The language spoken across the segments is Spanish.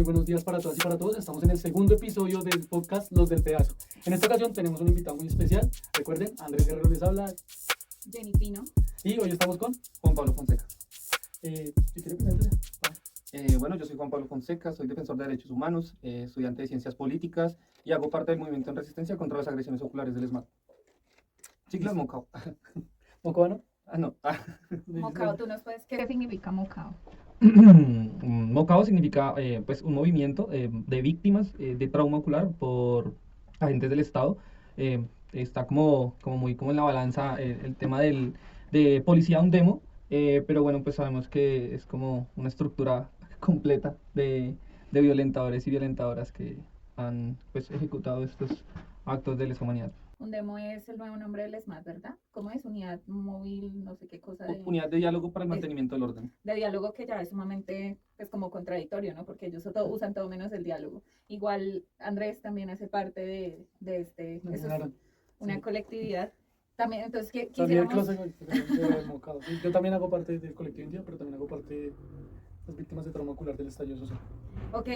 muy buenos días para todas y para todos. Estamos en el segundo episodio del podcast Los del Pedazo. En esta ocasión tenemos un invitado muy especial. Recuerden, Andrés Guerrero les habla. Jenny Pino. Y hoy estamos con Juan Pablo Fonseca. si quiere presentarse. Bueno, yo soy Juan Pablo Fonseca, soy defensor de derechos humanos, estudiante de ciencias políticas y hago parte del movimiento en resistencia contra las agresiones oculares del ESMAD. Siglas Mocao. ¿Mocao? No. Mocao, ¿tú nos puedes qué significa Mocao? Mocao significa pues un movimiento de víctimas de trauma ocular por agentes del Estado. Está como muy como en la balanza el tema de policía un demo, pero bueno, pues sabemos que es como una estructura completa de violentadores y violentadoras que han pues ejecutado estos actos de lesa humanidad. Undemo es el nuevo nombre del ESMAD, ¿verdad? ¿Cómo es? Unidad móvil, no sé qué cosa Unidad de diálogo para el mantenimiento del orden. de diálogo, que ya es sumamente pues como contradictorio, ¿no? Porque ellos usan todo menos el diálogo. Igual Andrés también hace parte de este, eso es una colectividad. También, entonces, ¿qué quisiéramos? De Mocao. Sí, yo también hago parte del colectivo indio, pero también hago parte de las víctimas de trauma ocular del estallido social. Ok,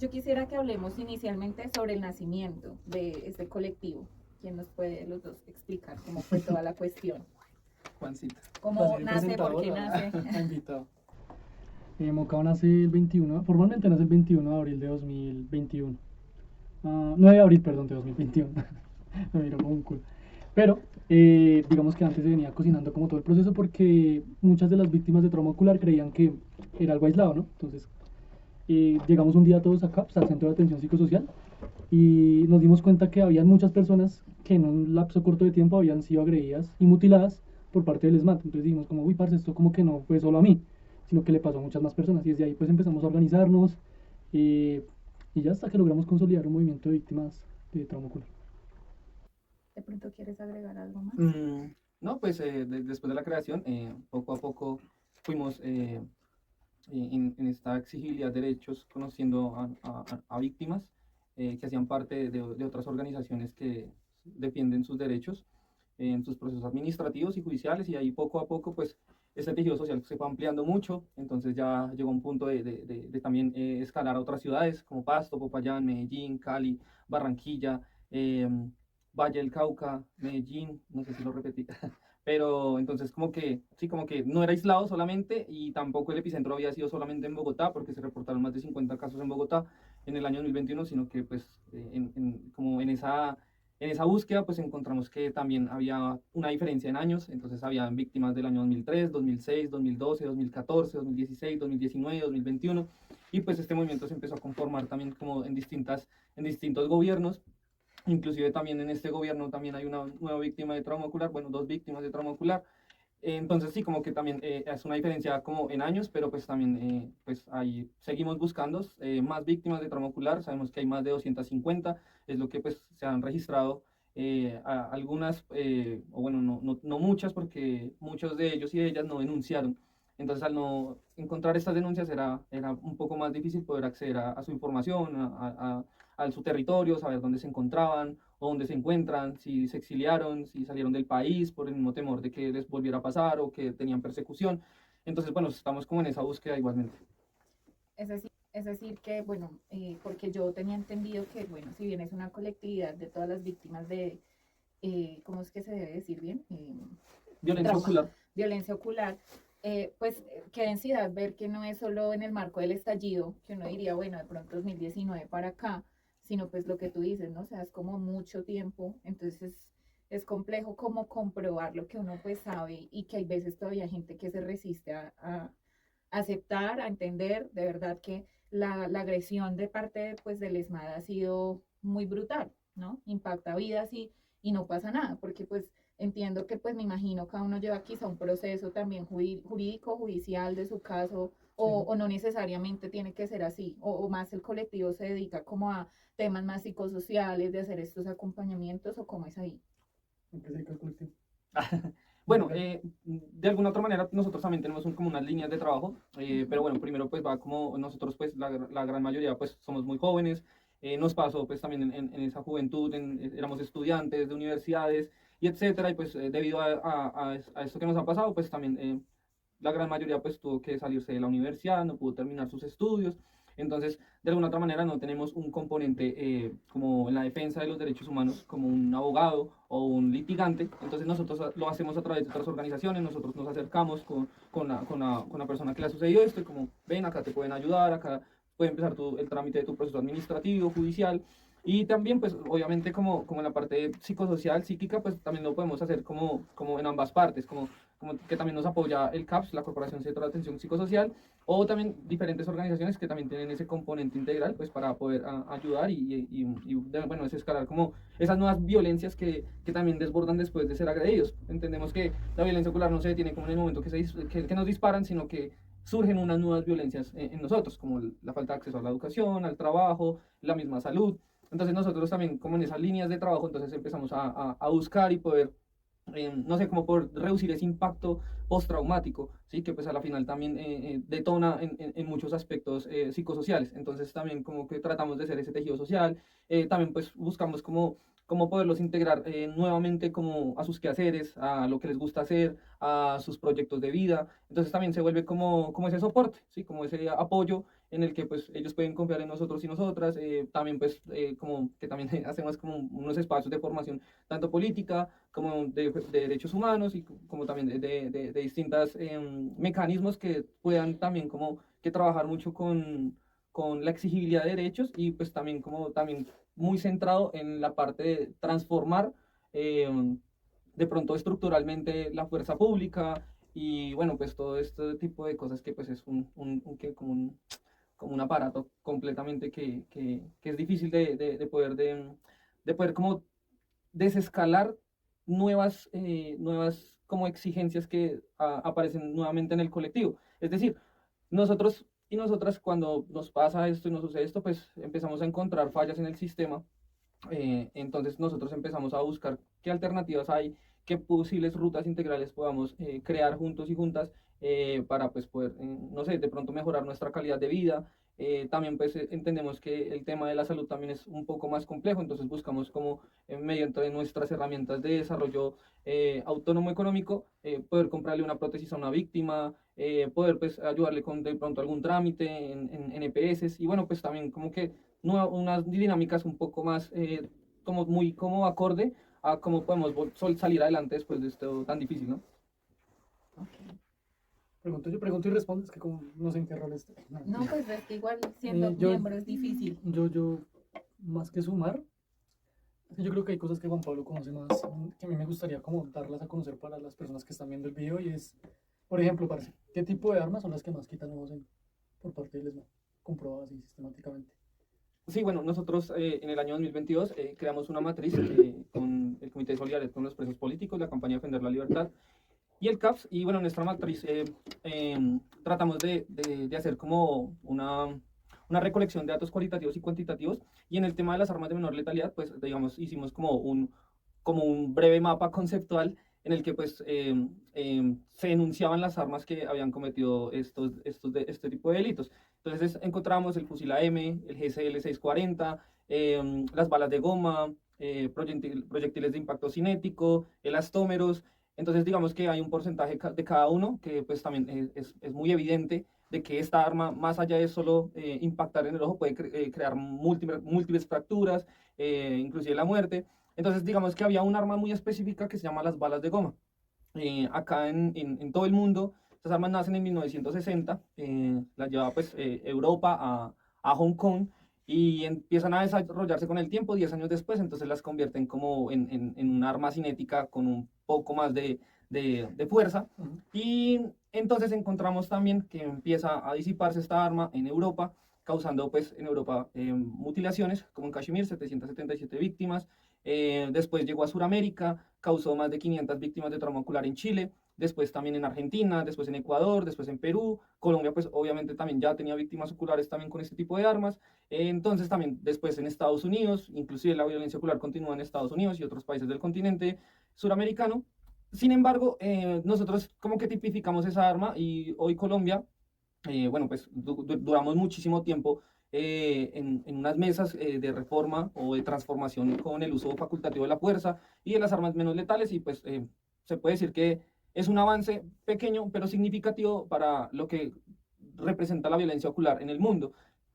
yo quisiera que hablemos inicialmente sobre el nacimiento de este colectivo. ¿Quién nos puede los dos explicar cómo fue toda la cuestión? Juancita. ¿Cómo nace? ¿Por qué nace? Invitado. Mocao nace el 21, formalmente nace el 21 de abril de 2021. 9 de abril, perdón, de 2021. Me miro como un culo. Pero, digamos que antes se venía cocinando como todo el proceso porque muchas de las víctimas de trauma ocular creían que era algo aislado, ¿no? Entonces, llegamos un día todos acá, pues, al Centro de Atención Psicosocial, y nos dimos cuenta que había muchas personas que en un lapso corto de tiempo habían sido agredidas y mutiladas por parte del ESMAD. Entonces dijimos como, uy, parce, esto como que no fue solo a mí, sino que le pasó a muchas más personas. Y desde ahí pues empezamos a organizarnos y ya hasta que logramos consolidar un movimiento de víctimas de trauma ocular. ¿De pronto quieres agregar algo más? No, pues después de la creación, poco a poco fuimos en esta exigibilidad de derechos conociendo a víctimas que hacían parte de otras organizaciones que defienden sus derechos en sus procesos administrativos y judiciales, y ahí poco a poco pues este tejido social se fue ampliando mucho. Entonces ya llegó un punto de también escalar a otras ciudades como Pasto, Popayán, Medellín, Cali, Barranquilla, Valle del Cauca, Medellín, no sé si lo repetí, pero entonces como que, sí, como que no era aislado solamente, y tampoco el epicentro había sido solamente en Bogotá, porque se reportaron más de 50 casos en Bogotá en el año 2021, sino que pues como en esa búsqueda pues encontramos que también había una diferencia en años. Entonces había víctimas del año 2003, 2006, 2012, 2014, 2016, 2019, 2021, y pues este movimiento se empezó a conformar también como en distintos gobiernos. Inclusive también en este gobierno también hay una nueva víctima de trauma ocular, bueno, dos víctimas de trauma ocular. Entonces sí, como que también es una diferencia como en años, pero pues también pues ahí seguimos buscando más víctimas de trauma ocular. Sabemos que hay más de 250, es lo que pues se han registrado. Algunas, o bueno, no muchas, porque muchos de ellos y de ellas no denunciaron. Entonces al no encontrar estas denuncias era un poco más difícil poder acceder a su información, a su territorio, saber dónde se encontraban o dónde se encuentran, si se exiliaron, si salieron del país por el mismo temor de que les volviera a pasar o que tenían persecución. Entonces, bueno, estamos como en esa búsqueda igualmente. Es decir que, bueno, porque yo tenía entendido que, bueno, si bien es una colectividad de todas las víctimas de, ¿cómo es que se debe decir bien? Violencia ocular. Violencia ocular. Pues qué densidad ver que no es solo en el marco del estallido, que uno diría, bueno, de pronto 2019 para acá, sino pues lo que tú dices, ¿no? O sea, es como mucho tiempo. Entonces es complejo como comprobar lo que uno pues sabe, y que hay veces todavía hay gente que se resiste a aceptar, a entender de verdad que la agresión de parte pues del ESMAD ha sido muy brutal, ¿no? Impacta vidas y no pasa nada, porque pues entiendo que pues me imagino cada uno lleva quizá un proceso también jurídico, judicial de su caso, o no necesariamente tiene que ser así, o más el colectivo se dedica como a temas más psicosociales, de hacer estos acompañamientos, o cómo es ahí. ¿En qué se dedica el colectivo? Bueno, de alguna otra manera nosotros también tenemos como unas líneas de trabajo, pero bueno, primero pues va como nosotros pues la gran mayoría pues somos muy jóvenes. Nos pasó pues también en esa juventud, éramos estudiantes de universidades y etcétera, y pues debido a esto que nos ha pasado pues también la gran mayoría pues tuvo que salirse de la universidad, no pudo terminar sus estudios. Entonces, de alguna otra manera no tenemos un componente como en la defensa de los derechos humanos, como un abogado o un litigante. Entonces nosotros lo hacemos a través de otras organizaciones, nosotros nos acercamos con la persona que le ha sucedido esto y como, ven, acá te pueden ayudar, acá puede empezar el trámite de tu proceso administrativo, judicial. Y también, pues, obviamente, como en la parte psicosocial, psíquica, pues también lo podemos hacer como en ambas partes, como que también nos apoya el CAPS, la Corporación Centro de Atención Psicosocial, o también diferentes organizaciones que también tienen ese componente integral, pues para poder ayudar bueno, desescalar como esas nuevas violencias que también desbordan después de ser agredidos. Entendemos que la violencia ocular no se detiene como en el momento que nos disparan, sino que surgen unas nuevas violencias en nosotros, como la falta de acceso a la educación, al trabajo, la misma salud. Entonces nosotros también, como en esas líneas de trabajo, entonces empezamos a buscar y poder no sé, como por reducir ese impacto postraumático, ¿sí? Que pues a la final también detona en muchos aspectos psicosociales. Entonces también como que tratamos de ser ese tejido social, también pues buscamos como poderlos integrar nuevamente como a sus quehaceres, a lo que les gusta hacer, a sus proyectos de vida. Entonces también se vuelve como ese soporte, ¿sí? Como ese apoyo en el que pues ellos pueden confiar en nosotros y nosotras. También pues como que también hacemos como unos espacios de formación tanto política como de derechos humanos y como también de distintos mecanismos que puedan también como que trabajar mucho con la exigibilidad de derechos y pues también como también muy centrado en la parte de transformar de pronto estructuralmente la fuerza pública y bueno, pues todo este tipo de cosas que pues es como un aparato completamente que es difícil de poder como desescalar nuevas como exigencias que aparecen nuevamente en el colectivo. Es decir, nosotros y nosotras cuando nos pasa esto y nos sucede esto, pues empezamos a encontrar fallas en el sistema. Entonces nosotros empezamos a buscar qué alternativas hay, qué posibles rutas integrales podamos crear juntos y juntas para pues poder, no sé, de pronto mejorar nuestra calidad de vida. También pues entendemos que el tema de la salud también es un poco más complejo, entonces buscamos como mediante nuestras herramientas de desarrollo autónomo económico poder comprarle una prótesis a una víctima, poder pues ayudarle con de pronto algún trámite en EPS y bueno pues también como que unas dinámicas un poco más como muy como acorde a cómo podemos salir adelante después de esto tan difícil, ¿no? Ok. Pregunto y respondes que como no sé en qué rol estoy. No, pues es que igual siendo yo, miembro es difícil. yo, más que sumar, es que yo creo que hay cosas que Juan Pablo conoce más, que a mí me gustaría como darlas a conocer para las personas que están viendo el video y es, por ejemplo, parce, ¿qué tipo de armas son las que más quitan ojos por parte del ESMAD? Comprobadas así sistemáticamente. Sí, bueno, nosotros en el año 2022 creamos una matriz con el Comité de Solidaridad con los Presos Políticos, la campaña Defender la Libertad y el CAPS. Y bueno, en nuestra matriz tratamos de hacer como una recolección de datos cualitativos y cuantitativos. Y en el tema de las armas de menor letalidad, pues digamos, hicimos como un breve mapa conceptual en el que pues se enunciaban las armas que habían cometido este tipo de delitos. Entonces encontramos el fusil AM, el GSL 640, las balas de goma, proyectiles de impacto cinético, elastómeros. Entonces digamos que hay un porcentaje de cada uno que pues también es muy evidente de que esta arma, más allá de solo impactar en el ojo, puede crear múltiples fracturas, inclusive la muerte. Entonces digamos que había un arma muy específica que se llama las balas de goma. Acá en todo el mundo, estas armas nacen en 1960, las lleva pues Europa a Hong Kong y empiezan a desarrollarse con el tiempo, 10 años después, entonces las convierten como en un arma cinética con un poco más de fuerza. Ujú. Y entonces encontramos también que empieza a disiparse esta arma en Europa, causando pues en Europa mutilaciones, como en Kashmir, 777 víctimas. Después llegó a Sudamérica, causó más de 500 víctimas de trauma ocular en Chile, después también en Argentina, después en Ecuador, después en Perú, Colombia pues obviamente también ya tenía víctimas oculares también con este tipo de armas, entonces también después en Estados Unidos, inclusive la violencia ocular continúa en Estados Unidos y otros países del continente suramericano. Sin embargo, nosotros como que tipificamos esa arma y hoy Colombia, bueno, pues duramos muchísimo tiempo en unas mesas de reforma o de transformación con el uso facultativo de la fuerza y de las armas menos letales y pues se puede decir que es un avance pequeño pero significativo para lo que representa la violencia ocular en el mundo.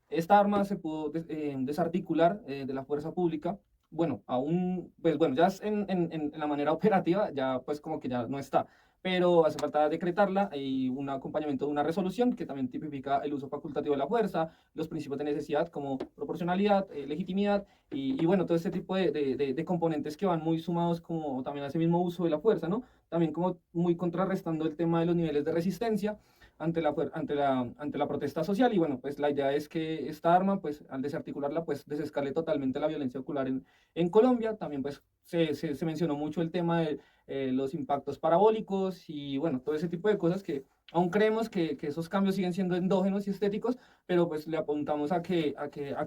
Esta arma se pudo desarticular de la fuerza pública. Bueno, aún, pues bueno, ya en la manera operativa, ya pues como que ya no está, pero hace falta decretarla y un acompañamiento de una resolución que también tipifica el uso facultativo de la fuerza, los principios de necesidad como proporcionalidad, legitimidad y bueno, todo este tipo de componentes que van muy sumados como también a ese mismo uso de la fuerza, ¿no? También como muy contrarrestando el tema de los niveles de resistencia ante la protesta social. Y bueno, pues la idea es que esta arma, pues al desarticularla, pues desescale totalmente la violencia ocular en Colombia. También pues se mencionó mucho el tema de los impactos parabólicos y bueno, todo ese tipo de cosas que aún creemos que esos cambios siguen siendo endógenos y estéticos, pero pues le apuntamos a que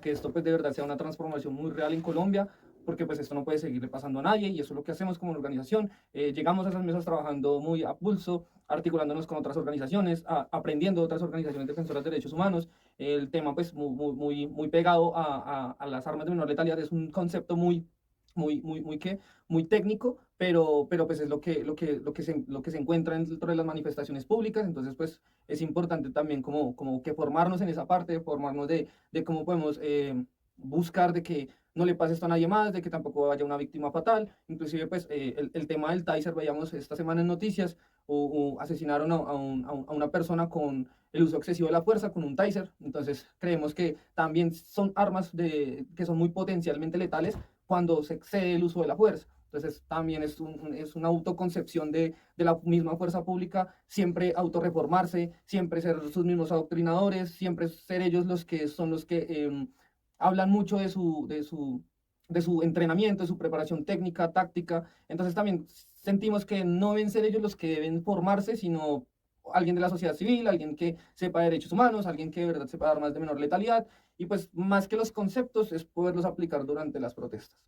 esto pues de verdad sea una transformación muy real en Colombia, porque pues esto no puede seguirle pasando a nadie y eso es lo que hacemos como organización. Llegamos a esas mesas trabajando muy a pulso, articulándonos con otras organizaciones, aprendiendo de otras organizaciones defensoras de derechos humanos. El tema pues muy pegado a las armas de menor letalidad es un concepto muy técnico, pero pues es lo que se encuentra dentro de las manifestaciones públicas. Entonces pues es importante también como que formarnos en esa parte, formarnos de cómo podemos buscar de que no le pase esto a nadie más, de que tampoco haya una víctima fatal. Inclusive pues el tema del Taser, veíamos esta semana en noticias, o asesinaron a una persona con el uso excesivo de la fuerza, con un Taser. Entonces creemos que también son armas que son muy potencialmente letales cuando se excede el uso de la fuerza. Entonces también es una autoconcepción de la misma fuerza pública, siempre autorreformarse, siempre ser sus mismos adoctrinadores, siempre ser ellos los que son los que hablan mucho de su entrenamiento, de su preparación técnica, táctica. Entonces también sentimos que no deben ser ellos los que deben formarse, sino alguien de la sociedad civil, alguien que sepa de derechos humanos, alguien que de verdad sepa de armas de menor letalidad. Y pues más que los conceptos es poderlos aplicar durante las protestas.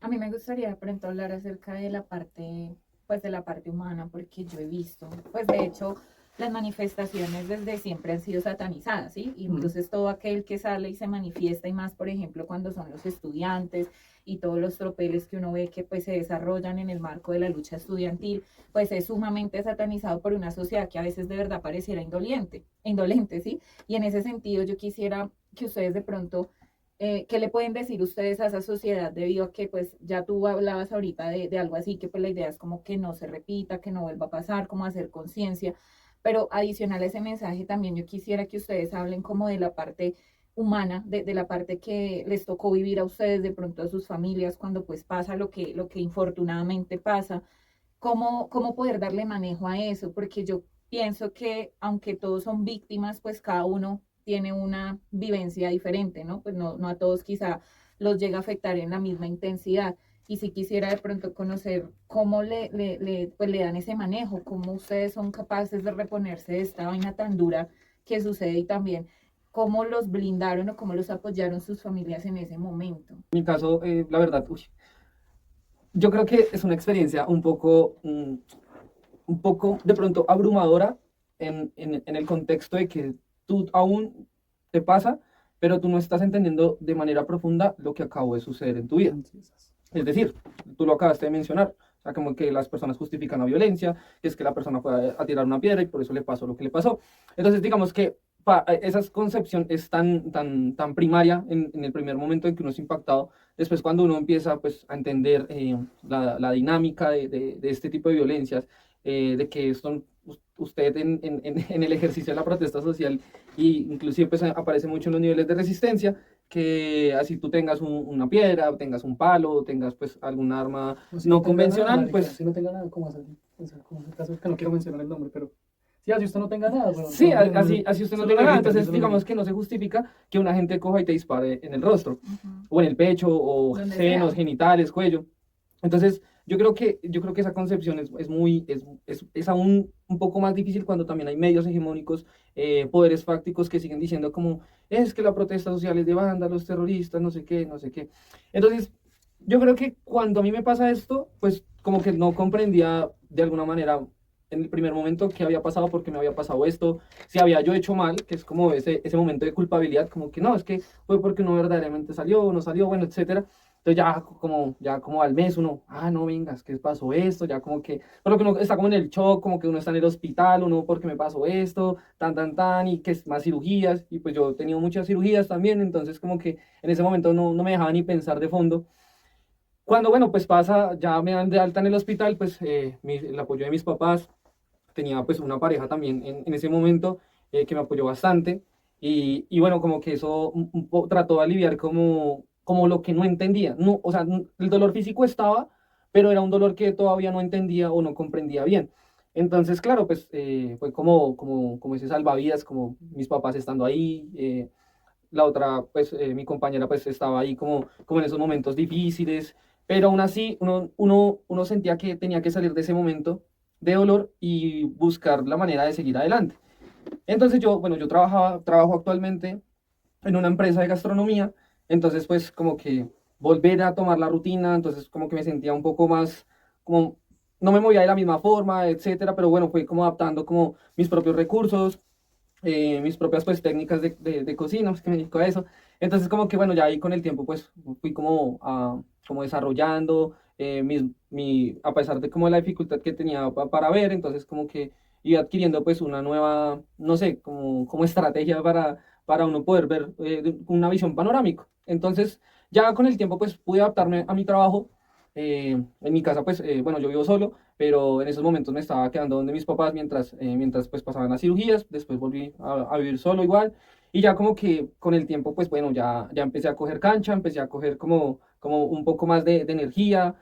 A mí me gustaría de pronto hablar acerca de la parte, pues de la parte humana, porque yo he visto, pues de hecho, las manifestaciones desde siempre han sido satanizadas, ¿sí? Y entonces todo aquel que sale y se manifiesta, y más, por ejemplo, cuando son los estudiantes y todos los tropeles que uno ve que pues se desarrollan en el marco de la lucha estudiantil, pues es sumamente satanizado por una sociedad que a veces de verdad pareciera indolente, ¿sí? Y en ese sentido yo quisiera que ustedes de pronto ¿qué le pueden decir ustedes a esa sociedad debido a que pues ya tú hablabas ahorita de algo así, que pues la idea es como que no se repita, que no vuelva a pasar, como hacer conciencia, pero adicional a ese mensaje también yo quisiera que ustedes hablen como de la parte humana, de la parte que les tocó vivir a ustedes, de pronto a sus familias, cuando pues pasa lo que infortunadamente pasa, cómo poder darle manejo a eso, porque yo pienso que aunque todos son víctimas, pues cada uno tiene una vivencia diferente, ¿no? Pues no a todos quizá los llega a afectar en la misma intensidad. Y si quisiera de pronto conocer cómo pues le dan ese manejo, cómo ustedes son capaces de reponerse de esta vaina tan dura que sucede y también cómo los blindaron o cómo los apoyaron sus familias en ese momento. En mi caso, la verdad, yo creo que es una experiencia un poco de pronto abrumadora en el contexto de que tú aún te pasa, pero tú no estás entendiendo de manera profunda lo que acabó de suceder en tu vida. Es decir, tú lo acabaste de mencionar, o sea, como que las personas justifican la violencia, que es que la persona fue a tirar una piedra y por eso le pasó lo que le pasó. Entonces, digamos que esa concepción es tan primaria en el primer momento en que uno es impactado. Después, cuando uno empieza pues, a entender la dinámica de este tipo de violencias, de que esto, usted en el ejercicio de la protesta social, y inclusive pues, aparece mucho en los niveles de resistencia, que así tú tengas una piedra, o tengas un palo, o tengas pues algún arma no convencional, nada, pues... Si no tenga nada, ¿cómo hacer? O sea, como en el caso que no quiero mencionar el nombre, pero... Sí, así usted no tenga nada. Bueno, sí, no, así usted no solo tenga nada. grita, Entonces, solo digamos grita. que no se justifica que una gente coja y te dispare en el rostro, o en el pecho, o Donde senos, sea. genitales, cuello. Entonces, yo creo que esa concepción es aún un poco más difícil cuando también hay medios hegemónicos, poderes fácticos que siguen diciendo como, es que la protesta social es de vándalos, terroristas, no sé qué, no sé qué. Entonces, yo creo que cuando a mí me pasa esto, pues como que no comprendía de alguna manera en el primer momento qué había pasado, por qué me había pasado esto, si había yo hecho mal, que es como ese momento de culpabilidad, como que no, es que fue porque uno verdaderamente salió, no salió, bueno, etcétera. Entonces ya como al mes uno, no vengas, ¿qué pasó esto? Ya como que, pero que uno está como en el shock, como que uno está en el hospital, uno, ¿por qué me pasó esto? Tan, y que es más cirugías, y pues yo he tenido muchas cirugías también, entonces como que en ese momento no me dejaba ni pensar de fondo. Cuando, bueno, pues pasa, ya me dan de alta en el hospital, pues el apoyo de mis papás, tenía pues una pareja también en ese momento que me apoyó bastante y bueno, como que eso trató de aliviar como lo que no entendía. No, o sea, el dolor físico estaba, pero era un dolor que todavía no entendía o no comprendía bien. Entonces, claro, pues fue como ese salvavidas, como mis papás estando ahí, la otra, pues mi compañera pues estaba ahí como en esos momentos difíciles, pero aún así uno sentía que tenía que salir de ese momento de dolor y buscar la manera de seguir adelante. Entonces bueno, yo trabajo actualmente en una empresa de gastronomía, entonces pues como que volver a tomar la rutina, entonces como que me sentía un poco más, como no me movía de la misma forma, etcétera, pero bueno, fui como adaptando como mis propios recursos, mis propias pues técnicas de cocina, pues que me dedico a eso. Entonces como que bueno, ya ahí con el tiempo pues fui como desarrollando, a pesar de como la dificultad que tenía para ver, entonces como que iba adquiriendo pues una nueva, no sé, como estrategia para uno poder ver una visión panorámica. Entonces ya con el tiempo pues pude adaptarme a mi trabajo. En mi casa pues, bueno, yo vivo solo, pero en esos momentos me estaba quedando donde mis papás mientras pues pasaban las cirugías, después volví a vivir solo igual, y ya como que con el tiempo pues bueno, ya empecé a coger cancha, empecé a coger como un poco más de energía,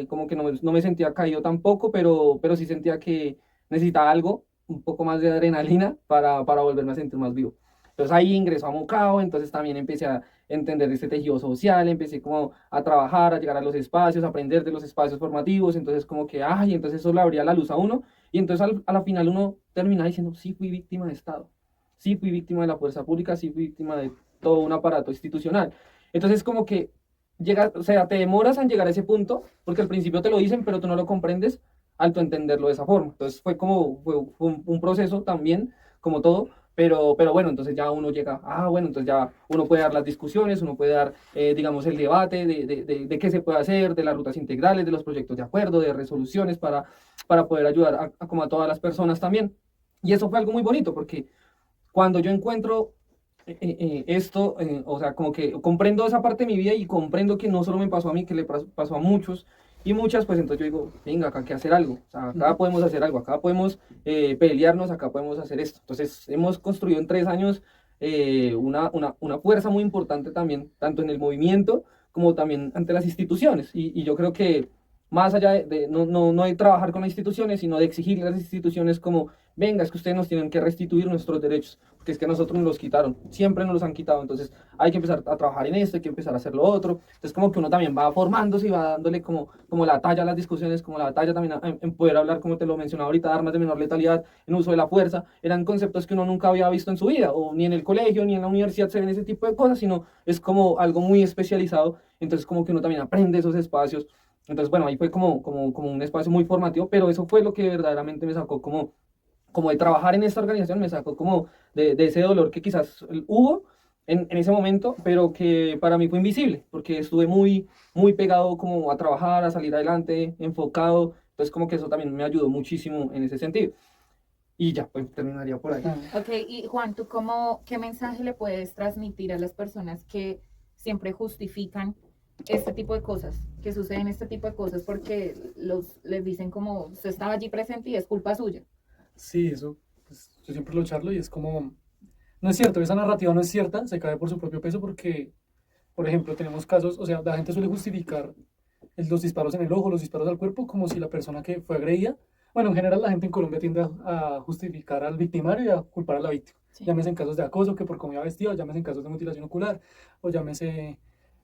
como que no me sentía caído tampoco, pero sí sentía que necesitaba algo, un poco más de adrenalina para volverme a sentir más vivo. Entonces ahí ingresó a Mocao, entonces también empecé a entender este tejido social, empecé como a trabajar, a llegar a los espacios, a aprender de los espacios formativos, entonces como que, entonces eso le abría la luz a uno, y entonces a la final uno termina diciendo, sí fui víctima de Estado, sí fui víctima de la fuerza pública, sí fui víctima de todo un aparato institucional. Entonces como que llega, o sea, te demoras en llegar a ese punto, porque al principio te lo dicen, pero tú no lo comprendes al tú entenderlo de esa forma. Entonces fue un proceso también, como todo, pero bueno, entonces ya uno llega, bueno, entonces ya uno puede dar las discusiones, uno puede dar, digamos, el debate de qué se puede hacer, de las rutas integrales, de los proyectos de acuerdo, de resoluciones para poder ayudar como a todas las personas también. Y eso fue algo muy bonito, porque cuando yo encuentro esto, o sea, como que comprendo esa parte de mi vida y comprendo que no solo me pasó a mí, que le pasó a muchos y muchas, pues entonces yo digo, venga, acá hay que hacer algo, o sea, acá podemos hacer algo, acá podemos pelearnos, acá podemos hacer esto. Entonces hemos construido en 3 años una fuerza muy importante también, tanto en el movimiento como también ante las instituciones. Y yo creo que más allá no de trabajar con las instituciones, sino de exigirle a las instituciones como, venga, es que ustedes nos tienen que restituir nuestros derechos, porque es que a nosotros nos los quitaron, siempre nos los han quitado, entonces hay que empezar a trabajar en esto, hay que empezar a hacer lo otro. Entonces como que uno también va formándose y va dándole como la talla a las discusiones, como la talla también en poder hablar, como te lo mencionaba ahorita, armas de menor letalidad, en uso de la fuerza, eran conceptos que uno nunca había visto en su vida, o ni en el colegio, ni en la universidad se ven ese tipo de cosas, sino es como algo muy especializado, entonces como que uno también aprende esos espacios. Entonces, bueno, ahí fue como un espacio muy formativo, pero eso fue lo que verdaderamente me sacó como de trabajar en esta organización, me sacó como de ese dolor que quizás hubo en ese momento, pero que para mí fue invisible, porque estuve muy pegado como a trabajar, a salir adelante, enfocado, entonces como que eso también me ayudó muchísimo en ese sentido. Y ya, pues terminaría por ahí. Ok, y Juan, ¿tú qué mensaje le puedes transmitir a las personas que siempre justifican este tipo de cosas, que suceden este tipo de cosas porque les dicen como, usted estaba allí presente y es culpa suya? Sí, eso, pues, yo siempre lo charlo y es como, no es cierto, esa narrativa no es cierta, se cae por su propio peso porque, por ejemplo, tenemos casos, o sea, la gente suele justificar los disparos en el ojo, los disparos al cuerpo, como si la persona que fue agredida, bueno, en general la gente en Colombia tiende a justificar al victimario y a culpar a la víctima. Sí. Llámese en casos de acoso, que por cómo iba vestido, llámese en casos de mutilación ocular, o llámese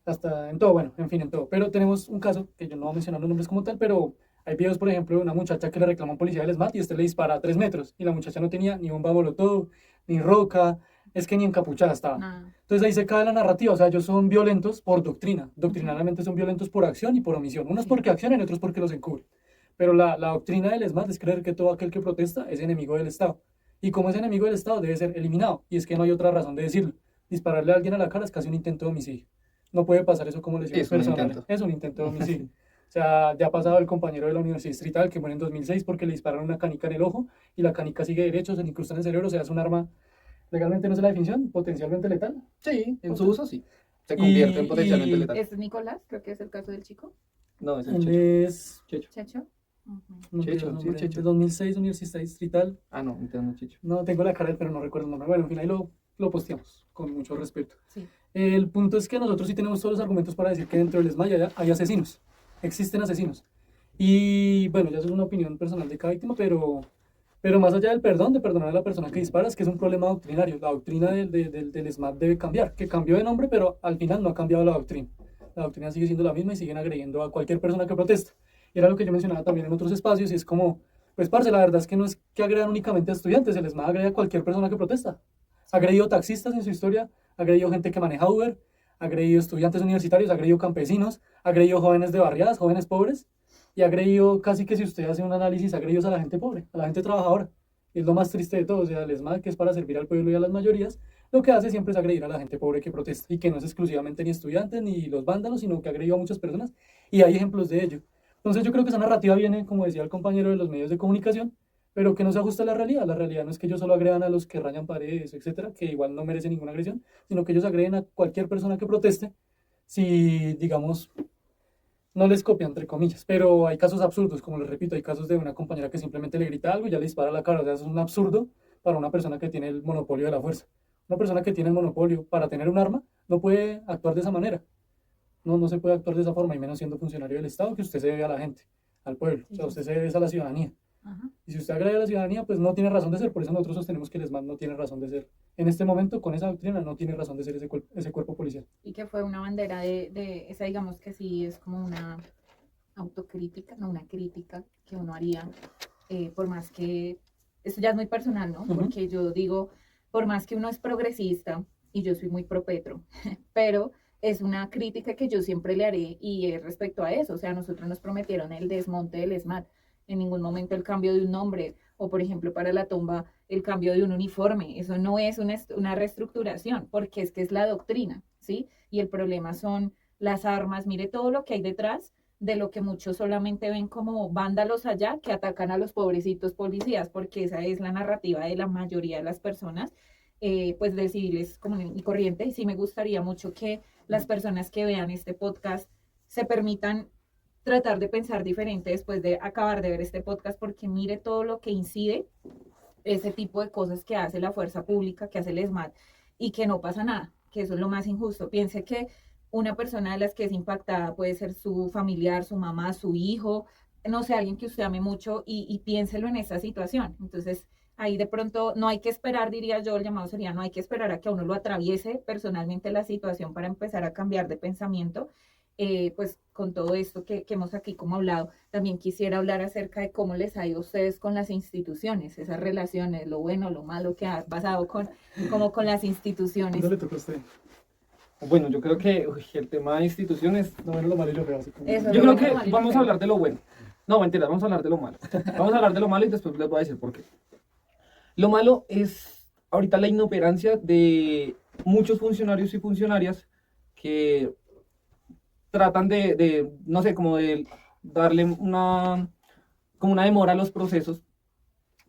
hasta en todo, bueno, en fin, en todo. Pero tenemos un caso, que yo no voy a mencionar los nombres como tal, pero hay videos, por ejemplo, de una muchacha que le reclama a un policía del SMAT y este le dispara a 3 metros, y la muchacha no tenía ni bomba molotov, ni roca, es que ni encapuchada estaba. Nada. Entonces ahí se cae la narrativa, o sea, ellos son violentos por doctrina, doctrinalmente son violentos por acción y por omisión, unos porque accionan y otros porque los encubren. Pero la doctrina del ESMAD es creer que todo aquel que protesta es enemigo del Estado. Y como es enemigo del Estado debe ser eliminado, y es que no hay otra razón de decirlo. Dispararle a alguien a la cara es casi un intento de homicidio. no puede pasar eso como lesiones Es un personales. intento. Es un intento de homicidio. O sea, ya ha pasado el compañero de la Universidad Distrital que muere en 2006 porque le dispararon una canica en el ojo y la canica sigue derecho, se le incrusta en el cerebro, o sea, es un arma, legalmente no sé la definición, potencialmente letal. Sí, en su uso sí. Se convierte en potencialmente Y- letal. ¿Es Nicolás? Creo que es el caso del chico. No, es el Él Checho. es Checho. Checho. Ujú. no Checho, entiendo el sí, nombre, Checho. de 2006, Universidad Distrital. Ah, no, entiendo, Checho. No tengo la cara, pero no recuerdo el nombre. Bueno, en fin, ahí lo posteamos con mucho respeto. Sí. El punto es que nosotros sí tenemos todos los argumentos para decir que dentro del ESMAD hay asesinos. Existen asesinos. Y bueno, ya eso es una opinión personal de cada víctima, pero más allá del perdón, de perdonar a la persona que dispara, es que es un problema doctrinario. La doctrina del ESMAD debe cambiar, que cambió de nombre, pero al final no ha cambiado la doctrina. La doctrina sigue siendo la misma y siguen agrediendo a cualquier persona que protesta. Y era lo que yo mencionaba también en otros espacios, y es como, pues parce, la verdad es que no es que agredan únicamente a estudiantes, el ESMAD agrede a cualquier persona que protesta. Ha agredido taxistas en su historia, ha agredido gente que maneja Uber, ha agredido estudiantes universitarios, ha agredido campesinos, ha agredido jóvenes de barriadas, jóvenes pobres, y ha agredido casi que si usted hace un análisis, ha agredido a la gente pobre, a la gente trabajadora. Y es lo más triste de todo, o sea, el ESMAD, que es para servir al pueblo y a las mayorías, lo que hace siempre es agredir a la gente pobre que protesta, y que no es exclusivamente ni estudiantes ni los vándalos, sino que ha agredido a muchas personas, y hay ejemplos de ello. Entonces yo creo que esa narrativa viene, como decía el compañero, de los medios de comunicación, pero que no se ajusta a la realidad. La realidad no es que ellos solo agredan a los que rayan paredes, etcétera, que igual no merecen ninguna agresión, sino que ellos agreden a cualquier persona que proteste si, digamos, no les copia, entre comillas. Pero hay casos absurdos, como les repito, hay casos de una compañera que simplemente le grita algo y ya le dispara a la cara. O sea, eso es un absurdo para una persona que tiene el monopolio de la fuerza. Una persona que tiene el monopolio para tener un arma no puede actuar de esa manera. No se puede actuar de esa forma, y menos siendo funcionario del Estado, que usted se debe a la gente, al pueblo. O sea, usted se debe a la ciudadanía. Ajá. Y si usted agrede a la ciudadanía, pues no tiene razón de ser. Por eso nosotros sostenemos que el ESMAD no tiene razón de ser. En este momento, con esa doctrina, no tiene razón de ser ese cuerpo policial. Y que fue una bandera de esa, digamos que sí es como una autocrítica, no una crítica que uno haría, por más que, esto ya es muy personal, ¿no? Ujú. Porque yo digo, por más que uno es progresista, y yo soy muy pro Petro, pero es una crítica que yo siempre le haré y es respecto a eso. O sea, nosotros nos prometieron el desmonte del ESMAD, en ningún momento el cambio de un nombre, o por ejemplo para la tumba el cambio de un uniforme. Eso no es una reestructuración, porque es que es la doctrina, ¿sí? Y el problema son las armas. Mire todo lo que hay detrás de lo que muchos solamente ven como vándalos allá que atacan a los pobrecitos policías, porque esa es la narrativa de la mayoría de las personas, pues de civiles común y corriente. Y sí me gustaría mucho que las personas que vean este podcast se permitan tratar de pensar diferente después de acabar de ver este podcast, porque mire todo lo que incide ese tipo de cosas que hace la fuerza pública, que hace el ESMAD, y que no pasa nada, que eso es lo más injusto. Piense que una persona de las que es impactada puede ser su familiar, su mamá, su hijo, no sé, alguien que usted ame mucho, y piénselo en esa situación. Entonces, ahí de pronto no hay que esperar, diría yo, el llamado sería, no hay que esperar a que a uno lo atraviese personalmente la situación para empezar a cambiar de pensamiento. Pues con todo esto que hemos aquí como hablado, también quisiera hablar acerca de cómo les ha ido a ustedes con las instituciones, esas relaciones, lo bueno, lo malo que ha pasado como con las instituciones. ¿Dónde le toca a usted? Bueno, yo creo que el tema de instituciones, Lo bueno, lo malo y lo feo. Así como... Eso. yo Lo creo bueno, lo que malo y lo vamos a feo. hablar de lo bueno. No, mentira, vamos a hablar de lo malo. Vamos a hablar de lo malo y después les voy a decir por qué. Lo malo es ahorita la inoperancia de muchos funcionarios y funcionarias que tratan no sé, como de darle como una demora a los procesos,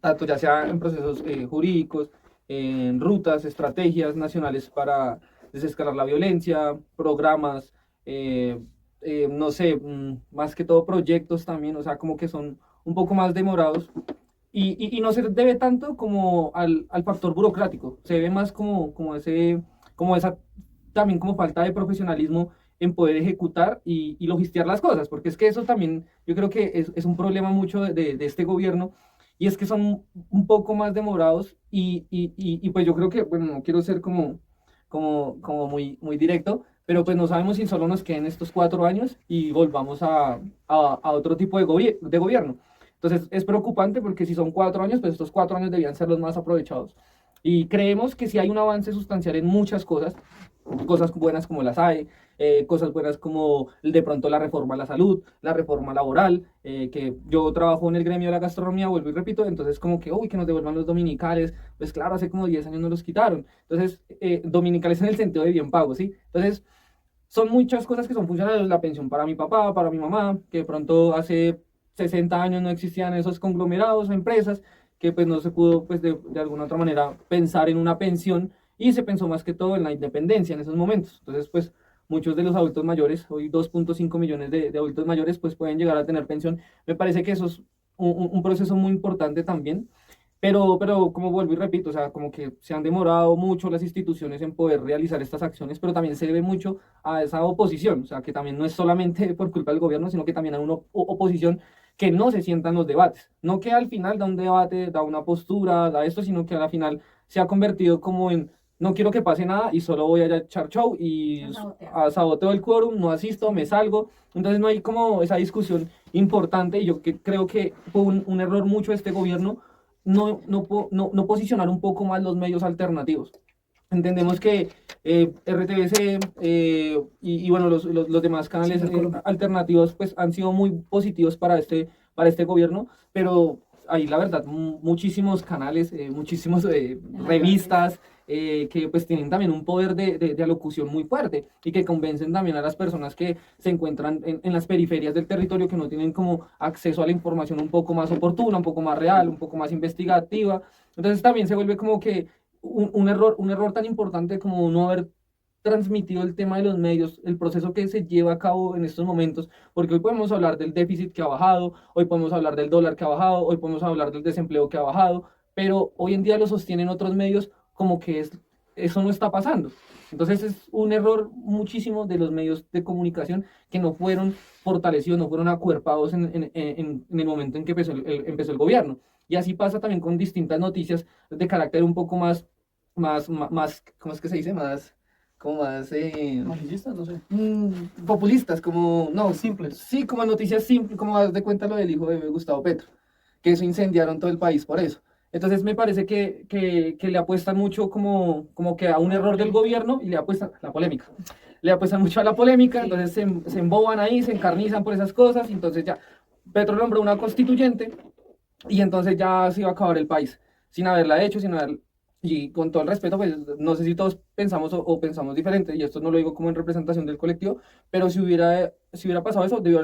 tanto ya sea en procesos jurídicos, en rutas, estrategias nacionales para desescalar la violencia, programas, no sé, más que todo proyectos también, o sea, como que son un poco más demorados. Y no se debe tanto como al factor burocrático, se ve más como esa también como falta de profesionalismo en poder ejecutar y logistear las cosas, porque es que eso también yo creo que es un problema mucho de este gobierno, y es que son un poco más demorados y pues yo creo que, bueno, no quiero ser como muy directo, pero pues no sabemos si solo nos queden estos 4 años y volvamos a otro tipo de gobierno. Entonces es preocupante porque si son 4 años, pues estos 4 años debían ser los más aprovechados. Y creemos que sí hay un avance sustancial en muchas cosas, cosas buenas como las hay, cosas buenas como de pronto la reforma a la salud, la reforma laboral, que yo trabajo en el gremio de la gastronomía, vuelvo y repito, entonces como que, uy, que nos devuelvan los dominicales, pues claro, hace como 10 años nos los quitaron. Entonces, dominicales en el sentido de bien pago, ¿sí? Entonces, son muchas cosas que son funcionales, la pensión para mi papá, para mi mamá, que de pronto hace 60 años no existían esos conglomerados o empresas, que pues no se pudo pues de alguna otra manera pensar en una pensión y se pensó más que todo en la independencia en esos momentos. Entonces pues muchos de los adultos mayores, hoy 2.5 millones de adultos mayores pues pueden llegar a tener pensión. Me parece que eso es un proceso muy importante también. Pero como vuelvo y repito, o sea, como que se han demorado mucho las instituciones en poder realizar estas acciones, pero también se debe mucho a esa oposición, o sea, que también no es solamente por culpa del gobierno, sino que también hay una oposición que no se sienta en los debates, no que al final da un debate, da una postura, da esto, sino que al final se ha convertido como en, no quiero que pase nada y solo voy a echar show y A sabotear. saboteo el quórum, no asisto, me salgo, entonces no hay como esa discusión importante y yo creo que fue un error mucho de este gobierno no posicionar un poco más los medios alternativos. Entendemos que RTBC y bueno, los demás canales alternativos pues han sido muy positivos para este gobierno, pero hay la verdad muchísimos canales, muchísimas revistas que pues tienen también un poder de alocución muy fuerte y que convencen también a las personas que se encuentran en las periferias del territorio que no tienen como acceso a la información un poco más oportuna, un poco más real, un poco más investigativa. Entonces también se vuelve como que un error tan importante como no haber transmitido el tema de los medios, el proceso que se lleva a cabo en estos momentos, porque hoy podemos hablar del déficit que ha bajado, hoy podemos hablar del dólar que ha bajado, hoy podemos hablar del desempleo que ha bajado, pero hoy en día lo sostienen otros medios como que eso no está pasando. Entonces es un error muchísimo de los medios de comunicación que no fueron fortalecidos, no fueron acuerpados en el momento en que empezó el gobierno. Y así pasa también con distintas noticias de carácter un poco más, ¿cómo es que se dice? Como más, Amarillistas, no sé. populistas, como, no, Simples. sí, como noticias simples, como haz de cuenta lo del hijo de Gustavo Petro, que eso incendiaron todo el país por eso. Entonces me parece que le apuestan mucho como que a un error del gobierno y le apuestan la polémica. Le apuestan mucho a la polémica, entonces se emboban ahí, se encarnizan por esas cosas, y entonces ya Petro nombró una constituyente y entonces ya se iba a acabar el país, sin haberla hecho, sin haber... Y con todo el respeto, pues no sé si todos pensamos o pensamos diferente, y esto no lo digo como en representación del colectivo, pero si hubiera pasado eso, debió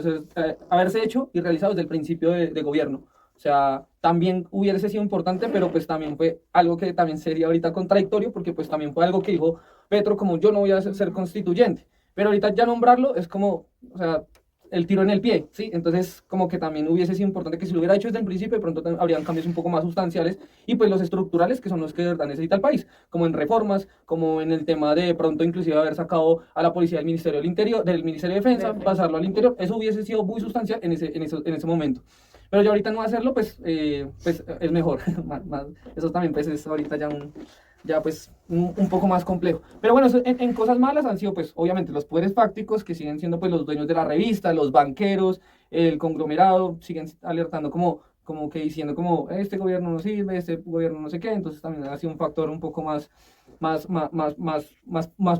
haberse hecho y realizado desde el principio de gobierno. O sea, también hubiese sido importante, pero pues también fue algo que también sería ahorita contradictorio, porque pues también fue algo que dijo Petro, como yo no voy a ser constituyente. Pero ahorita ya nombrarlo es como, o sea, el tiro en el pie, ¿sí? Entonces, como que también hubiese sido importante que si lo hubiera hecho desde el principio, de pronto habrían cambios un poco más sustanciales y pues los estructurales, que son los que de verdad necesita el país, como en reformas, como en el tema de pronto inclusive haber sacado a la policía del Ministerio del Interior, del Ministerio de Defensa, pasarlo al interior, eso hubiese sido muy sustancial en ese momento. Pero ya ahorita no hacerlo, pues es mejor. Eso también pues es ahorita ya pues un poco más complejo. Pero bueno, en cosas malas han sido pues obviamente los poderes fácticos que siguen siendo pues los dueños de la revista, los banqueros, el conglomerado, siguen alertando como que diciendo como este gobierno no sirve, este gobierno no sé qué, entonces también ha sido un factor un poco más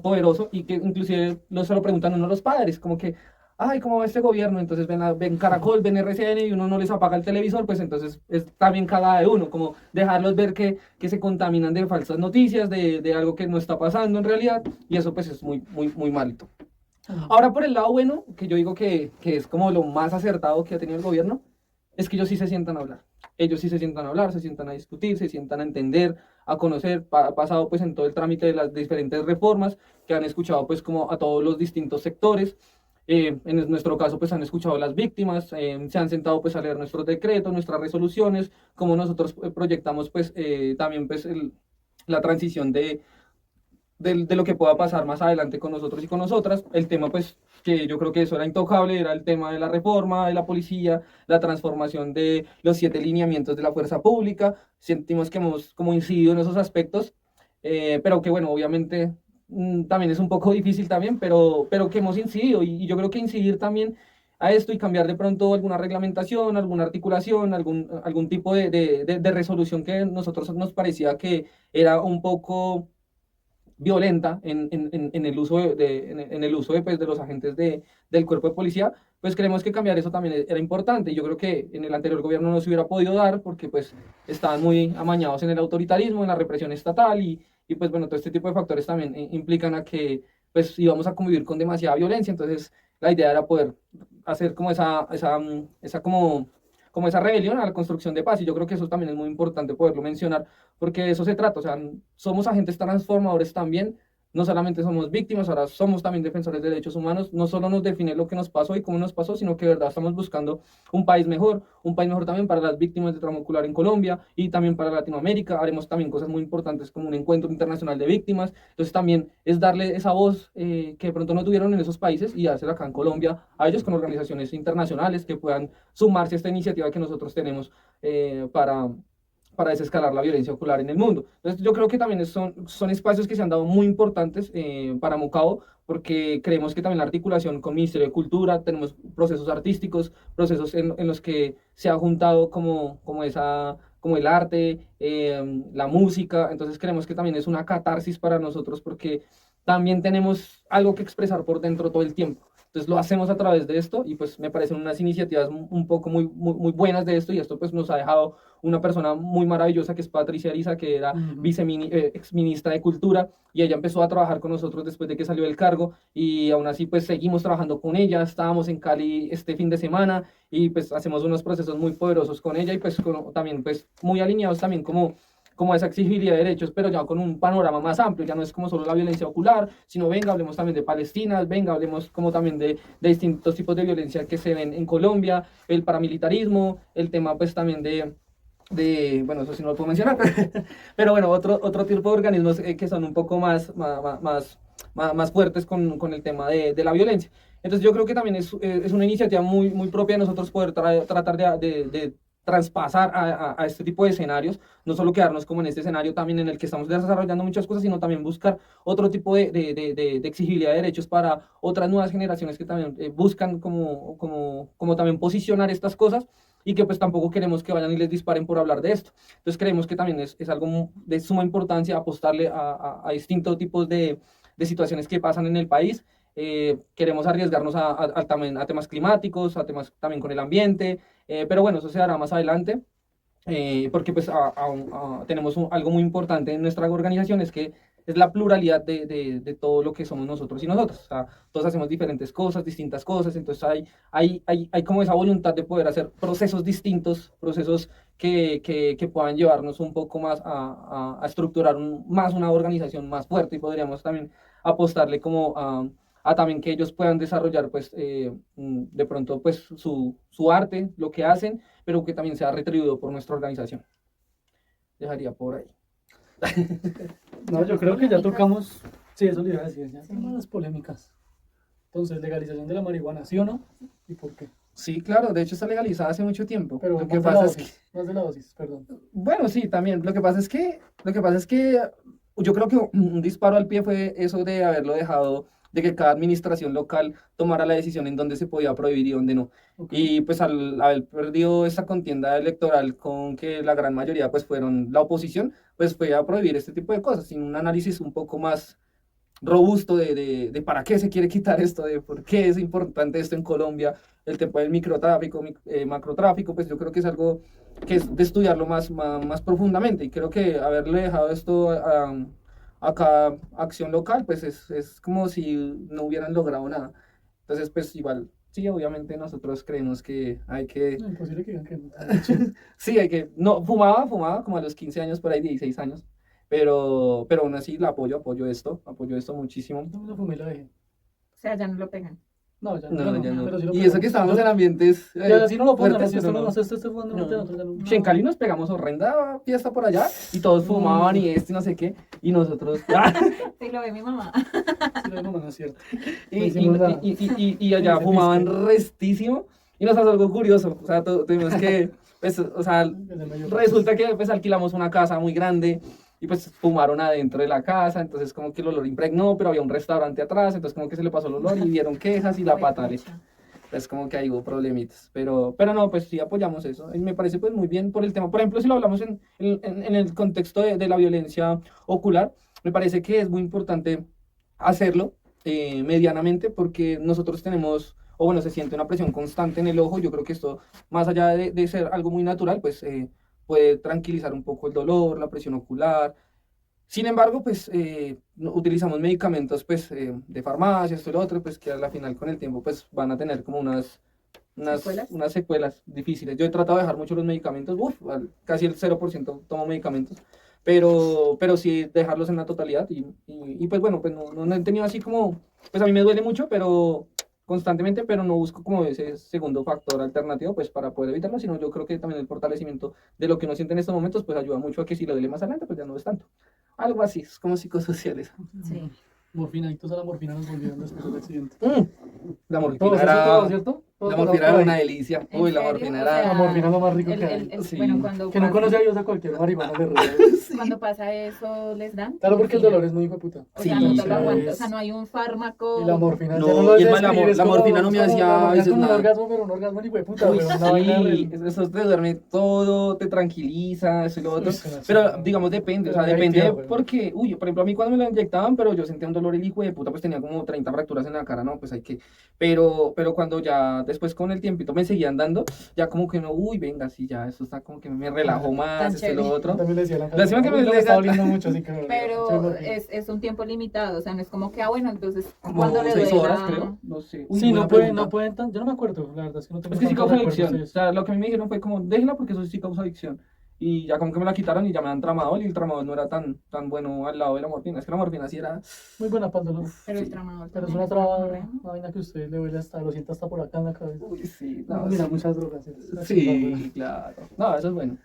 poderoso y que inclusive no se lo preguntan uno a los padres, como que ay, ¿cómo va este gobierno? Entonces ven Caracol, ven RCN y uno no les apaga el televisor, pues entonces es también cagada de uno, como dejarlos ver que se contaminan de falsas noticias, de algo que no está pasando en realidad, y eso pues es muy malito. Ahora por el lado bueno, que yo digo que es como lo más acertado que ha tenido el gobierno, es que ellos sí se sientan a hablar. Ellos sí se sientan a hablar, se sientan a discutir, se sientan a entender, a conocer, pasado pues en todo el trámite de las diferentes reformas, que han escuchado pues como a todos los distintos sectores. En nuestro caso, pues han escuchado a las víctimas, se han sentado pues a leer nuestros decretos, nuestras resoluciones, como nosotros proyectamos pues también pues la transición de lo que pueda pasar más adelante con nosotros y con nosotras. El tema pues que yo creo que eso era intocable, era el tema de la reforma de la policía, la transformación de los 7 lineamientos de la fuerza pública. Sentimos que hemos como incidido en esos aspectos, pero que bueno, obviamente también es un poco difícil también, pero que hemos incidido y yo creo que incidir también a esto y cambiar de pronto alguna reglamentación, alguna articulación, algún tipo de resolución que a nosotros nos parecía que era un poco violenta en el uso en el uso pues, de los agentes del cuerpo de policía, pues creemos que cambiar eso también era importante. Yo creo que en el anterior gobierno no se hubiera podido dar porque pues estaban muy amañados en el autoritarismo, en la represión estatal y pues bueno, todo este tipo de factores también implican a que pues íbamos a convivir con demasiada violencia, entonces la idea era poder hacer como como esa rebelión a la construcción de paz, y yo creo que eso también es muy importante poderlo mencionar, porque de eso se trata, o sea, somos agentes transformadores también, no solamente somos víctimas, ahora somos también defensores de derechos humanos, no solo nos define lo que nos pasó y cómo nos pasó, sino que de verdad estamos buscando un país mejor también para las víctimas de trauma ocular en Colombia y también para Latinoamérica. Haremos también cosas muy importantes como un encuentro internacional de víctimas, entonces también es darle esa voz que de pronto no tuvieron en esos países y hacer acá en Colombia a ellos con organizaciones internacionales que puedan sumarse a esta iniciativa que nosotros tenemos para desescalar la violencia ocular en el mundo. Entonces, yo creo que también son espacios que se han dado muy importantes para Mocao, porque creemos que también la articulación con Ministerio de Cultura, tenemos procesos artísticos, procesos en los que se ha juntado como el arte, la música, entonces creemos que también es una catarsis para nosotros porque también tenemos algo que expresar por dentro todo el tiempo. Entonces lo hacemos a través de esto y pues me parecen unas iniciativas un poco muy buenas de esto, y esto pues nos ha dejado una persona muy maravillosa que es Patricia Ariza, que era exministra de Cultura, y ella empezó a trabajar con nosotros después de que salió del cargo, y aún así pues seguimos trabajando con ella. Estábamos en Cali este fin de semana y pues hacemos unos procesos muy poderosos con ella y pues también pues muy alineados también como esa exigibilidad de derechos, pero ya con un panorama más amplio, ya no es como solo la violencia ocular, sino venga, hablemos también de Palestina, venga, hablemos como también de distintos tipos de violencia que se ven en Colombia, el paramilitarismo, el tema pues también bueno, eso sí no lo puedo mencionar, pero bueno, otro tipo de organismos que son un poco más fuertes con el tema de la violencia. Entonces yo creo que también es una iniciativa muy propia de nosotros poder tratar de traspasar a este tipo de escenarios, no solo quedarnos como en este escenario también en el que estamos desarrollando muchas cosas, sino también buscar otro tipo de exigibilidad de derechos para otras nuevas generaciones que también buscan como también posicionar estas cosas, y que pues tampoco queremos que vayan y les disparen por hablar de esto. Entonces creemos que también es algo de suma importancia apostarle a distintos tipos de situaciones que pasan en el país. Queremos arriesgarnos también a temas climáticos, a temas también con el ambiente, pero bueno, eso se hará más adelante, porque pues tenemos algo muy importante en nuestra organización, es que es la pluralidad de todo lo que somos nosotros y nosotras. O sea, todos hacemos diferentes cosas, distintas cosas, entonces hay como esa voluntad de poder hacer procesos distintos, procesos que puedan llevarnos un poco más a estructurar más una organización más fuerte, y podríamos también apostarle como a también que ellos puedan desarrollar pues de pronto pues su arte, lo que hacen, pero que también sea retribuido por nuestra organización. Dejaría por ahí. No, yo creo que ya tocamos, sí, eso le iba a decir, ya tenemos las polémicas. Entonces, legalización de la marihuana, ¿sí o no? ¿Y por qué? Sí, claro, de hecho está legalizada hace mucho tiempo. Pero Lo que más de la pasa es que, dosis, más de la dosis, perdón. bueno, sí, también. Lo que pasa es que yo creo que un disparo al pie fue eso de haberlo dejado, de que cada administración local tomara la decisión en dónde se podía prohibir y dónde no. Okay. Y pues al haber perdido esta contienda electoral con que la gran mayoría pues fueron la oposición, pues fue a prohibir este tipo de cosas, sin un análisis un poco más robusto de para qué se quiere quitar esto, de por qué es importante esto en Colombia, el tema del microtráfico, macrotráfico, pues yo creo que es algo que es de estudiarlo más profundamente, y creo que haberle dejado esto a cada acción local, pues es como si no hubieran logrado nada. Entonces, pues igual, sí, obviamente nosotros creemos que hay que... No, imposible que digan que no. Sí, no, fumaba como a los 15 años, por ahí 16 años, pero aún así la apoyo esto muchísimo. No me lo fumé y lo dejé. O sea, ya no lo pegan. No, ya No, ya no. pero sí lo Y pegamos. eso que estábamos en ambientes Ya, si no lo pongan, fuertes, si esto pero no, no. si esto jugando, No. nosotros ya no. En Cali nos pegamos horrenda fiesta por allá y todos fumaban y no sé qué, y nosotros... Sí, lo ve mi mamá. Sí, no, no es cierto. y, No hicimos nada. y allá Ese fumaban pisco. restísimo, y nos pasó algo curioso, o sea, tuvimos que, pues, o sea, Es el mayor. resulta que pues alquilamos una casa muy grande y pues fumaron adentro de la casa, entonces como que el olor impregnó, pero había un restaurante atrás, entonces como que se le pasó el olor y dieron quejas y la patale. Es como que hay hubo problemitas, pero no, pues sí apoyamos eso, y me parece pues muy bien por el tema. Por ejemplo, si lo hablamos en el contexto de la violencia ocular, me parece que es muy importante hacerlo medianamente, porque nosotros tenemos, o bueno, se siente una presión constante en el ojo. Yo creo que esto, más allá de ser algo muy natural, pues puede tranquilizar un poco el dolor, la presión ocular. Sin embargo, pues utilizamos medicamentos pues de farmacia, esto y lo otro, pues que a la final con el tiempo pues van a tener como ¿Secuelas? unas secuelas difíciles. Yo he tratado de dejar mucho los medicamentos, casi el 0% tomo medicamentos, pero sí dejarlos en la totalidad y pues bueno, pues no he tenido así como, pues a mí me duele mucho, pero constantemente, pero no busco como ese segundo factor alternativo pues para poder evitarlo, sino yo creo que también el fortalecimiento de lo que uno siente en estos momentos pues ayuda mucho a que si le duele más adelante pues ya no es tanto. Algo así, es como psicosociales. Sí. Morfina, adictos a la morfina nos volvieron después del accidente. La Todos, morfina eso todo, era, ¿cierto? Todos la pasamos morfina por era ahí. una delicia. ¿En Uy, la serio? morfina O era... sea, La morfina es lo más rico que hay. Sí. Bueno, cuando Que no pasa, conoce a Dios a cualquier marihuana le ríe. cuando pasa eso, ¿les dan? Claro, porque el Morfina. dolor es muy hijo de puta. O sea, Sí, no te lo claro. aguantas, o sea, no hay un Y la fármaco. morfina, No, ya no lo y es sé más, describir, es la como, morfina no me es como- hacía la a morfina es veces como un nada. orgasmo, pero un orgasmo hijo de puta, Uy, pero una vaina sí, re- eso te duerme todo, te tranquiliza, eso y lo otro. Uy, suena Pero súper. digamos, depende, o Pero sea, muy depende adictivo, güey. porque, uy, por ejemplo, a mí cuando me lo inyectaban, pero yo sentía un dolor el hijo de puta, pues tenía como 30 fracturas en la cara, ¿no? Pues hay que, pero cuando ya después con el tiempito me seguían dando, ya como que no, uy, venga, sí, ya, eso está como que me relajó más, Tan esto y lo chévere. Yo otro. también le decía a la Lástima que enfermera, me "Uy, no, me está le- doliendo mucho, así que me soy Pero morfina". es un tiempo limitado, o sea, no es como que, bueno, entonces, como cuando le 6 duela. horas, creo, no sé. Uy, Sí, buena no pueden, pregunta. no pueden tan, yo no me acuerdo, la verdad es que no tengo Es que sí tantos causa recuerdos adicción. de O eso. sea, lo que a mí me dijeron fue como, déjela porque eso sí causa adicción. Y ya como que me la quitaron y ya me dan tramadol y el tramadol no era tan bueno al lado de la morfina. Es que la morfina sí era... Muy buena para el dolor. Pero el Sí. tramadol Pero es también una es traba, horrible. una vaina que a usted le duele hasta, lo siente hasta por acá en la cabeza. Uy, sí, No, no, mira, sí. muchas drogas. Es una chimba, Sí, güey. claro. No, eso es bueno.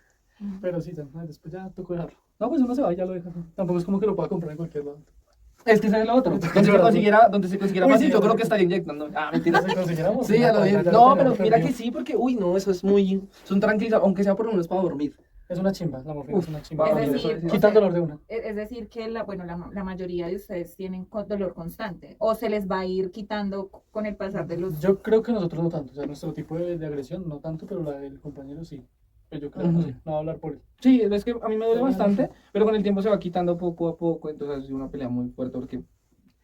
Pero sí, después ya tocó dejarlo. No, pues uno se va y ya lo deja. Tampoco es como que lo pueda comprar en cualquier lado. Es que ese es lo otro. Donde se consiguiera Uy, fácil, sí, yo creo sí. que estaría inyectando. Ah, mentira. Se consiguiéramos. Sí, ya lo vi. ya lo No, pero tenemos mira que perdido. sí, porque, uy, no, eso es muy... Es un tranquilizador, aunque sea por lo menos para dormir. Es una chimba, la morfina es una chimba. Es para mí. decir, Quita el dolor de una. Es decir, que la mayoría de ustedes tienen dolor constante o se les va a ir quitando con el pasar de los... Yo creo que nosotros no tanto. O sea, nuestro tipo de agresión no tanto, pero la del compañero sí. Pues yo creo, no sé, no voy a hablar por él. Sí, es que a mí me duele bastante, pero con el tiempo se va quitando poco a poco, entonces ha sido una pelea muy fuerte porque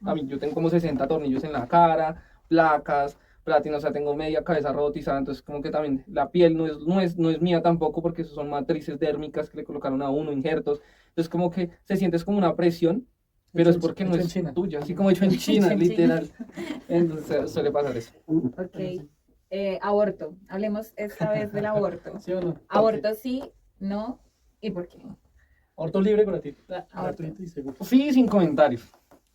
a mí yo tengo como 60 tornillos en la cara, placas, platino, o sea, tengo media cabeza robotizada, entonces como que también la piel no es mía tampoco porque son matrices dérmicas que le colocaron a uno, injertos, entonces como que se sientes como una presión, pero es porque no Hecho en es China. tuya, así como hecho en China, en China. literal. Entonces suele pasar eso. Ok. Aborto. Hablemos esta vez del aborto. ¿Sí o no? Aborto sí, no, ¿y por qué? Orto libre gratuito. Aborto. Gratuito y seguro. Sí, sin comentarios.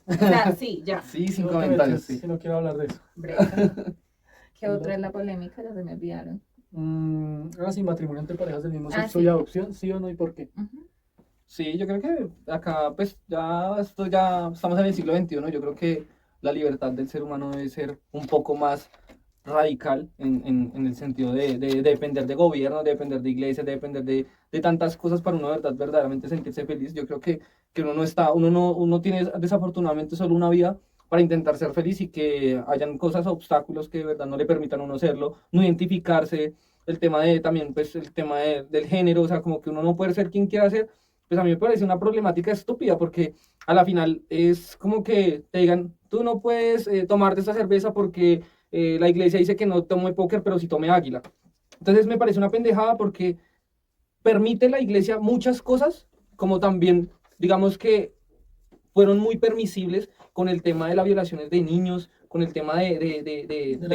O sea, sí, ya. Sí, sin No te comentarios, metas, sí. si no quiero hablar de eso. Breve. ¿Qué otra es la polémica? Ya se me olvidaron. Ahora sí, matrimonio entre parejas del mismo Ah, sexo sí. y adopción, ¿sí o no y por qué? Ujú. Sí, yo creo que acá, pues ya estamos en el siglo XXI. Yo creo que la libertad del ser humano debe ser un poco más radical en el sentido de depender de gobierno, de depender de iglesias, de depender de tantas cosas para uno verdaderamente sentirse feliz. Yo creo que uno tiene desafortunadamente solo una vida para intentar ser feliz y que hayan cosas, obstáculos que de verdad no le permitan a uno serlo, no identificarse. El tema también, pues el tema del género, o sea, como que uno no puede ser quien quiera ser pues a mí me parece una problemática estúpida porque a la final es como que te digan, tú no puedes tomarte esta cerveza porque la iglesia dice que no tome póker, pero sí tome águila. Entonces me parece una pendejada porque permite la iglesia muchas cosas, como también, digamos que fueron muy permisibles con el tema de las violaciones de niños, con el tema de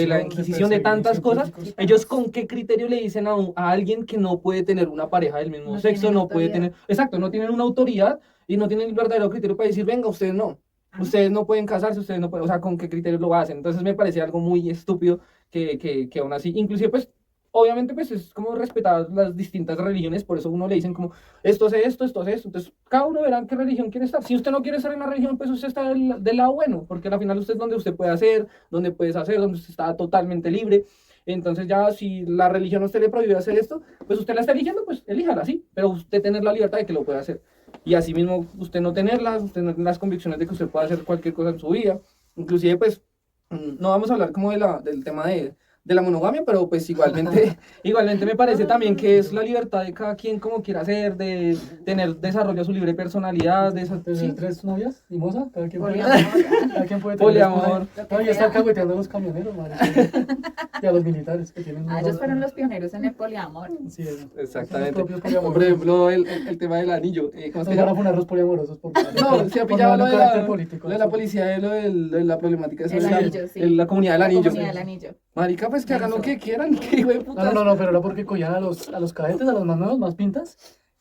la Inquisición, de tantas cosas. Ellos con qué criterio le dicen a alguien que no puede tener una pareja del mismo No sexo, tienen no puede autoridad. tener, exacto, no tienen una autoridad y no tienen el verdadero criterio para decir, venga, ustedes no. Ajá. Ustedes no pueden casarse, ustedes no pueden, o sea, ¿con qué criterio lo hacen? Entonces me parece algo muy estúpido que aún así, inclusive pues, obviamente pues es como respetar las distintas religiones, por eso uno le dicen como, esto es esto, esto es esto, entonces cada uno verá en qué religión quiere estar. Si usted no quiere estar en la religión, pues usted está del lado bueno, porque al final usted es donde usted puede hacer, donde puedes hacer, donde usted está totalmente libre. Entonces ya si la religión a usted le prohíbe hacer esto, pues usted la está eligiendo, pues elíjala, sí, pero usted tener la libertad de que lo pueda hacer. Y así mismo usted no tenerlas, usted no tener las convicciones de que usted pueda hacer cualquier cosa en su vida. Inclusive pues no vamos a hablar como del tema de la monogamia, pero pues igualmente me parece también que es la libertad de cada quien como quiera ser, de tener desarrollo su libre personalidad, de esa, ¿Tener sí, 3 novias y moza? Cada quien puede, Poliamor. cada quien puede tener poliamor. esposa. No, y está cagueteando a los camioneros, marica. Y a los militares que tienen... Ellos fueron los pioneros en el poliamor. Sí, eso. Exactamente. Son los propios Por poliamorosos. ejemplo, el tema del anillo, ¿cómo se Nos van a llama? poner los poliamorosos por No, se ha por pillado darle lo un de carácter la, político. lo de la policía, de la problemática El social, anillo, sí. la comunidad del anillo. Comunidad del anillo. Marica, pues que hagan lo Eso. que quieran, que hijo de putas. No, pero era porque cogían a los cadetes, a los más nuevos, más pintas,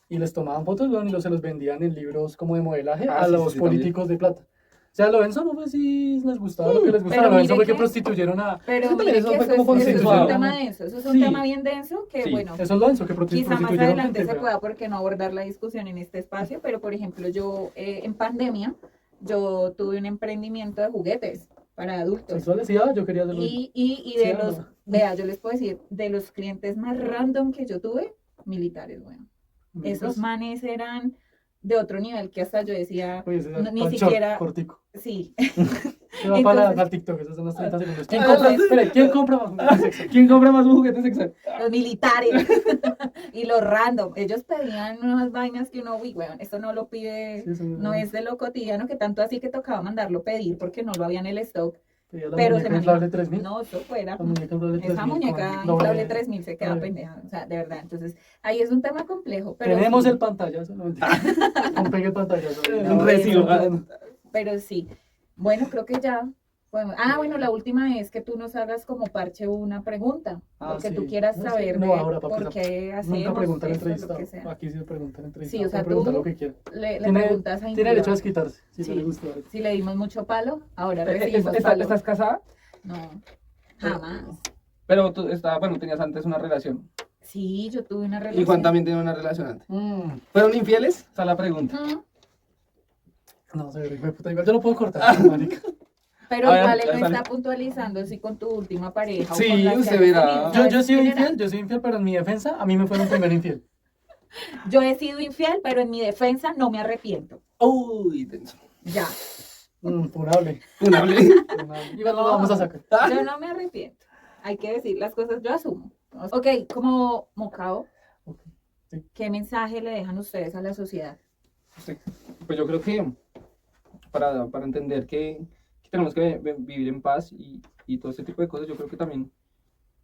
y les tomaban fotos, weón, y se los vendían en libros como de modelaje Ah, a sí, los sí, políticos de plata. O sea, lo Benzo no fue si les gustaba lo que les gustaba, Pero lo Benzo mire fue que que- prostituyeron a... Pero Eso también, mire eso que fue eso, como es un consensuado. tema denso, eso es un Sí. tema bien denso que Sí. bueno, Eso es lo Benzo, que quizá más prostituyeron adelante gente, se weón. pueda, porque no abordar la discusión en este espacio, pero por ejemplo yo en pandemia, yo tuve un emprendimiento de juguetes para adultos. Sexuales, sí, yo quería hacerlo. Y Sí, de ah, los, no. vea, yo les puedo decir, de los clientes más random que yo tuve, militares, bueno. Esos manes eran de otro nivel que hasta yo decía, Oye, ese no, ni tan short, siquiera, cortico. sí. Se va para Entonces- TikTok, esos son los 30 segundos. ¿Quién Ah, compra? los- Espere, ¿quién compra más juguetes sexuales? ¿Quién compra más un juguete sexual? Los militares y los random, ellos pedían unas vainas que uno, uy, weón, esto no lo pide, Sí, son- no es de lo cotidiano, que tanto así que tocaba mandarlo pedir porque no lo había en el stock, Pedía la pero muñeca se inflable manejó. 3000. No, eso fuera. La muñeca inflable 3000. Esa muñeca con doble- inflable 3000 se queda doble- pendeja, o sea, de verdad. Entonces, ahí es un tema complejo. Pero Tenemos sí, el pantallazo. No, mentira. Un pegue el pantallazo. Un recibo. Pero sí. Bueno, creo que ya. Bueno, la última es que tú nos hagas como parche una pregunta. Ah, Porque sí. tú quieras No, sí, saber no, de ahora, papi, por qué hacemos Nunca pregunta al eso, lo entrevistado. que sea. Aquí sí pregunta al entrevistado. Sí, o sea, puede preguntar tú lo que quiera. Le Tiene- preguntas a Tiene Intiva. derecho a desquitarse. Si Sí. no le gustó. Si le dimos mucho palo, ahora recibimos palo. ¿Estás casada? No, jamás. Pero tú tenías antes una relación. Sí, yo tuve una relación. Y Juan también tenía una relación antes. ¿Fueron infieles? Esa es la pregunta. Ujú. No sé, hijo de puta, igual yo lo puedo cortar, marica. Pero A ver, igual él no sale. está puntualizando si con tu última pareja Sí, o con la que usted hayas verá. tenido, Yo he ¿sabes? sido En general. infiel, pero en mi defensa, a mí me fueron primero infiel. Yo he sido infiel, pero en mi defensa no me arrepiento. Uy, denso. Ya. Funable. Funable. Igual no lo vamos a sacar. Yo no me arrepiento. Hay que decir las cosas, yo asumo. Ok, como Mocao, Ok, sí. ¿qué mensaje le dejan ustedes a la sociedad? Sí. Pues yo creo que para entender que tenemos que vivir en paz y todo ese tipo de cosas, yo creo que también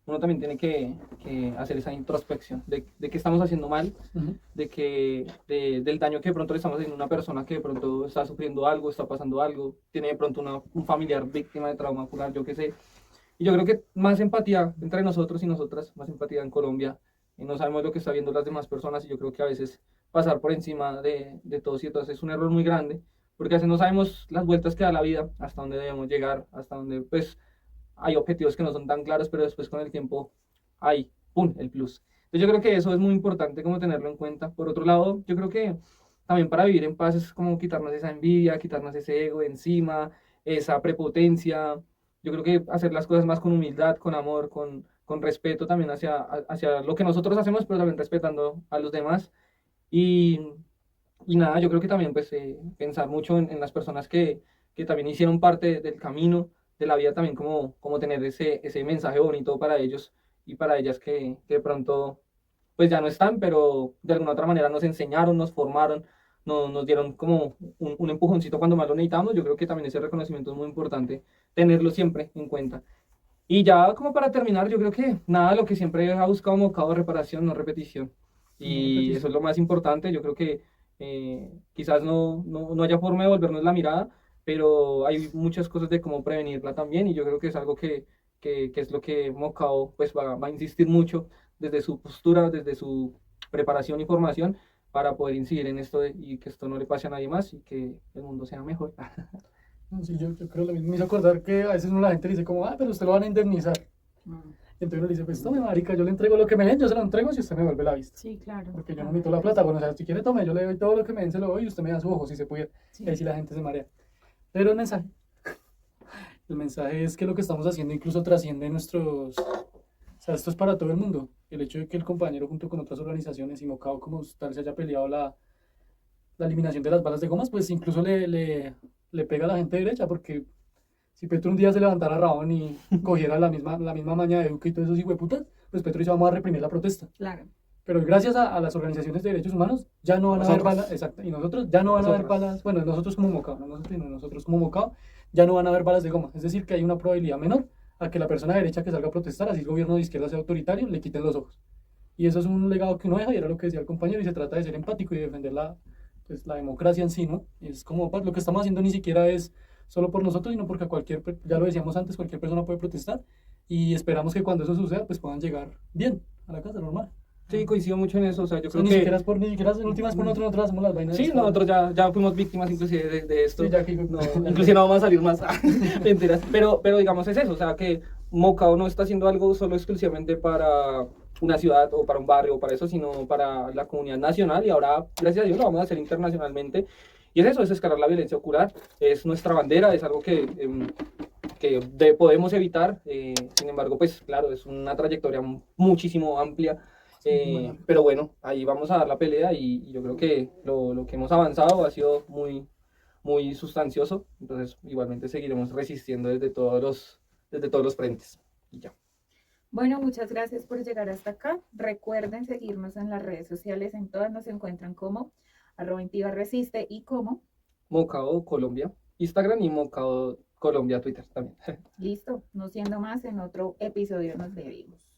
uno también tiene que hacer esa introspección de qué estamos haciendo mal, Ujú. del daño que de pronto le estamos haciendo a una persona que de pronto está sufriendo algo, está pasando algo, tiene de pronto un familiar víctima de trauma ocular, yo qué sé. Y yo creo que más empatía entre nosotros y nosotras, más empatía en Colombia. No sabemos lo que están viendo las demás personas y yo creo que a veces pasar por encima de todos y todas es un error muy grande, porque a veces no sabemos las vueltas que da la vida, hasta dónde debemos llegar, hasta dónde pues hay objetivos que no son tan claros, pero después con el tiempo hay, ¡pum!, el plus. Entonces yo creo que eso es muy importante como tenerlo en cuenta. Por otro lado, yo creo que también para vivir en paz es como quitarnos esa envidia, quitarnos ese ego de encima, esa prepotencia. Yo creo que hacer las cosas más con humildad, con amor, con respeto también hacia lo que nosotros hacemos, pero también respetando a los demás. Y nada, yo creo que también pues pensar mucho en las personas que también hicieron parte del camino, de la vida también, como tener ese mensaje bonito para ellos y para ellas que de pronto pues ya no están, pero de alguna otra manera nos enseñaron, nos formaron, nos dieron como un empujoncito cuando más lo necesitamos. Yo creo que también ese reconocimiento es muy importante, tenerlo siempre en cuenta. Y ya como para terminar, yo creo que nada, lo que siempre ha buscado Mocao, reparación, no repetición. Y eso es lo más importante. Yo creo que quizás no haya forma de volvernos la mirada, pero hay muchas cosas de cómo prevenirla también. Y yo creo que es algo que es lo que Mocao pues va a insistir mucho desde su postura, desde su preparación y formación, para poder incidir en esto y que esto no le pase a nadie más y que el mundo sea mejor. Sí, yo creo lo mismo. Me hizo acordar que a veces uno la gente le dice como, pero usted lo van a indemnizar. Entonces uno le dice, pues tome, marica, yo le entrego lo que me den, yo se lo entrego si usted me vuelve la vista. Sí, claro. Porque yo no necesito la plata. Bueno, o sea, si quiere tome, yo le doy todo lo que me den, se lo doy y usted me da su ojo, si se pudiera. Sí. Y ahí sí la gente se marea. Pero el mensaje. El mensaje es que lo que estamos haciendo incluso trasciende nuestros... O sea, esto es para todo el mundo. El hecho de que el compañero junto con otras organizaciones y Mocao como tal se haya peleado la eliminación de las balas de gomas, pues incluso le pega a la gente derecha, porque Si Petro un día se levantara Rabón y cogiera la misma maña de Duque y todos esos hijueputas, pues Petro dice vamos a reprimir la protesta. Claro. Pero gracias a las organizaciones de derechos humanos ya no van a haber Nosotros. balas, exacto, y nosotros ya no van a haber Nosotros. balas, bueno, nosotros como Mocao, no nosotros, sino nosotros como Mocao, ya no van a haber balas de goma. Es decir, que hay una probabilidad menor a que la persona de derecha que salga a protestar, así el gobierno de izquierda sea autoritario, le quiten los ojos. Y eso es un legado que uno deja, y era lo que decía el compañero, y se trata de ser empático y de defender pues, la democracia en sí, ¿no? Y es como, pues, lo que estamos haciendo ni siquiera es solo por nosotros, sino porque ya lo decíamos antes, cualquier persona puede protestar, y esperamos que cuando eso suceda, pues puedan llegar bien a la casa, normal. Sí, coincido mucho en eso, o sea, yo O sea, creo que... ni siquiera en últimas por nosotros hacemos las vainas. Sí, de Estado. nosotros ya fuimos víctimas inclusive de esto. Sí, ya que- No, inclusive no vamos a salir más. Mentiras. Pero digamos es eso, o sea que Mocao no está haciendo algo solo exclusivamente para una ciudad o para un barrio o para eso, sino para la comunidad nacional y ahora, gracias a Dios, lo vamos a hacer internacionalmente. Y es eso, es escalar la violencia ocular, es nuestra bandera, es algo que podemos evitar. Sin embargo, pues claro, es una trayectoria muchísimo amplia. Pero bueno, ahí vamos a dar la pelea y yo creo que lo que hemos avanzado ha sido muy sustancioso. Entonces, igualmente seguiremos resistiendo desde todos los frentes. Y ya. Bueno, muchas gracias por llegar hasta acá. Recuerden seguirnos en las redes sociales, en todas nos encuentran como @Intiba Resiste y como Mocao Colombia, Instagram y Mocao Colombia Twitter también. listo, no siendo más, en otro episodio nos vemos.